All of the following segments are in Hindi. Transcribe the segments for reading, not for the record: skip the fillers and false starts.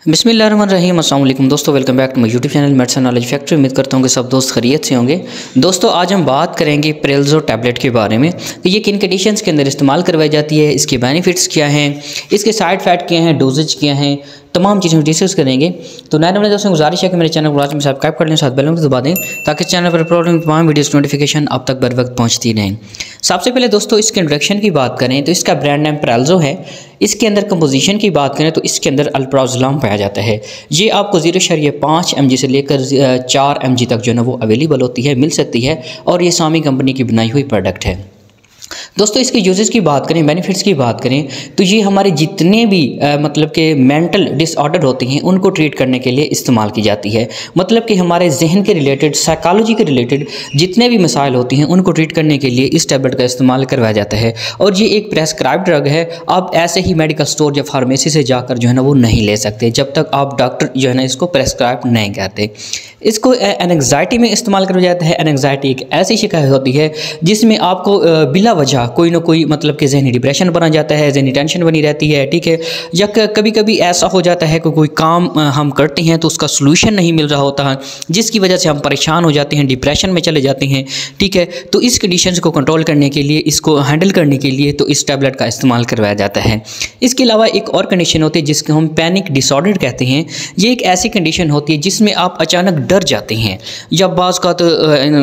बिस्मिल्लाहिर्रहमानिर्रहीम अस्सलाम वालेकुम दोस्तों, welcome back to my YouTube channel medicine knowledge factory. उम्मीद करता हूँ कि सब दोस्त खैरियत से होंगे। दोस्तों आज हम बात करेंगे प्रेलजो टैबलेट के बारे में कि ये किन कंडीशंस के अंदर इस्तेमाल करवाई जाती है, इसके बेनिफिट्स क्या हैं, इसके साइड इफेक्ट क्या हैं, डोजेज क्या हैं, तमाम चीज़ें डिस्कस करेंगे। तो नए नए दोस्तों गुजारिश है कि मेरे चैनल को लाजमी सब्सक्राइब कर लें, साथ बेल आइकन दबा दें ताकि चैनल पर प्रॉब्लम तमाम वीडियोस नोटिफिकेशन अब तक बर वक्त पहुंचती रहें। सबसे पहले दोस्तों इसके इंट्रोडक्शन की बात करें तो इसका ब्रांड नेम प्रेलजो है। इसके अंदर कंपोजिशन की बात करें तो इसके अंदर अल्प्राजोलम पाया जाता है। ये आपको 0.5 mg से लेकर 4 mg तक जो है ना वो अवेलेबल होती है, मिल सकती है, और ये सामी कंपनी की बनाई हुई प्रोडक्ट है। दोस्तों इसके यूजेस की बात करें, बेनिफिट्स की बात करें तो ये हमारे जितने भी मतलब के मेंटल डिसऑर्डर होते हैं उनको ट्रीट करने के लिए इस्तेमाल की जाती है। मतलब कि हमारे जहन के रिलेटेड, साइकोलॉजी के रिलेटेड जितने भी मसाइल होते हैं उनको ट्रीट करने के लिए इस टैबलेट का इस्तेमाल करवाया जाता है। और ये एक प्रेस्क्राइब ड्रग है, आप ऐसे ही मेडिकल स्टोर या फार्मेसी से जाकर जो है ना वो नहीं ले सकते जब तक आप डॉक्टर जो है ना इसको प्रेस्क्राइब नहीं करते। इसको एंग्जाइटी में इस्तेमाल करवाया जाता है। एंग्जाइटी एक ऐसी शिकायत होती है जिसमें आपको बिला वजह कोई ना कोई मतलब कि जहनी डिप्रेशन बना जाता है, जहनी टेंशन बनी रहती है, ठीक है। या कभी कभी ऐसा हो जाता है कि कोई काम हम करते हैं तो उसका सलूशन नहीं मिल रहा होता है, जिसकी वजह से हम परेशान हो जाते हैं, डिप्रेशन में चले जाते हैं, ठीक है। तो इस कंडीशंस को कंट्रोल करने के लिए, इसको हैंडल करने के लिए तो इस टैबलेट का इस्तेमाल करवाया जाता है। इसके अलावा एक और कंडीशन होती है जिसको हम पैनिक डिसऑर्डर कहते हैं। ये एक ऐसी कंडीशन होती है जिसमें आप अचानक डर जाते हैं। जब बाज़ का तो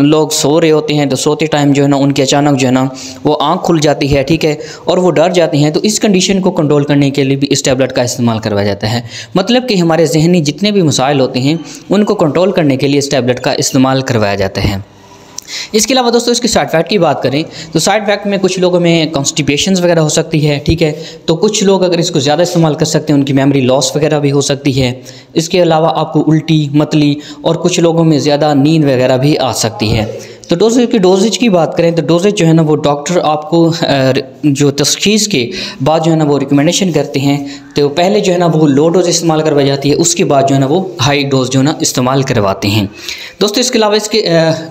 लोग सो रहे होते हैं तो सोते टाइम जो है ना उनके अचानक जो है ना वो आँख खुल जाती है, ठीक है, और वो डर जाते हैं। तो इस कंडीशन को कंट्रोल करने के लिए भी इस टैबलेट का इस्तेमाल करवाया जाता है। मतलब कि हमारे जहनी जितने भी मसाइल होते हैं उनको कंट्रोल करने के लिए इस टैबलेट का इस्तेमाल करवाया जाता है। इसके अलावा दोस्तों इसके साइड इफेक्ट की बात करें तो साइड इफेक्ट में कुछ लोगों में कॉन्स्टिपेशंस वगैरह हो सकती है, ठीक है। तो कुछ लोग अगर इसको ज़्यादा इस्तेमाल कर सकते हैं उनकी मेमोरी लॉस वगैरह भी हो सकती है। इसके अलावा आपको उल्टी, मतली और कुछ लोगों में ज़्यादा नींद वगैरह भी आ सकती है। तो डोजेज की बात करें तो डोजेज जो है ना वो डॉक्टर आपको जो तशख़ीस के बाद जो है ना वो रिकमेंडेशन करते हैं। तो पहले जो है ना वो लो डोज इस्तेमाल करवाई जाती है, उसके बाद जो है ना वो हाई डोज जो है ना इस्तेमाल करवाते हैं। दोस्तों इसके अलावा इसके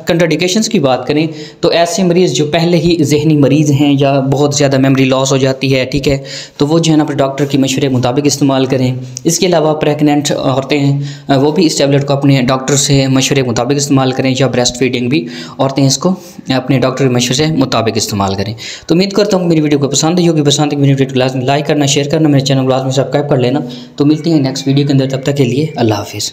कंट्राडिकेशंस की बात करें तो ऐसे मरीज़ जो पहले ही जहनी मरीज़ हैं या बहुत ज़्यादा मेमोरी लॉस हो जाती है, ठीक है, तो वो जो है ना अपने डॉक्टर की मशवरे के मुताबिक इस्तेमाल करें। इसके अलावा प्रेगनेंट औरतें हैं वो भी इस टैबलेट को अपने डॉक्टर से मशवरे के मुताबिक इस्तेमाल करें, या ब्रेस्ट फीडिंग भी औरतें इसको अपने डॉक्टर के मशवरे से मुताबिक इस्तेमाल करें। तो उम्मीद करता हूँ मेरी वीडियो को पसंद आई होगी। पसंद है वीडियो को लाइक करना, शेयर करना, मेरे चैनल को लाजमी सब्सक्राइब कर लेना। तो मिलते हैं नेक्स्ट वीडियो के अंदर, तब तक के लिए अल्लाह हाफिज़।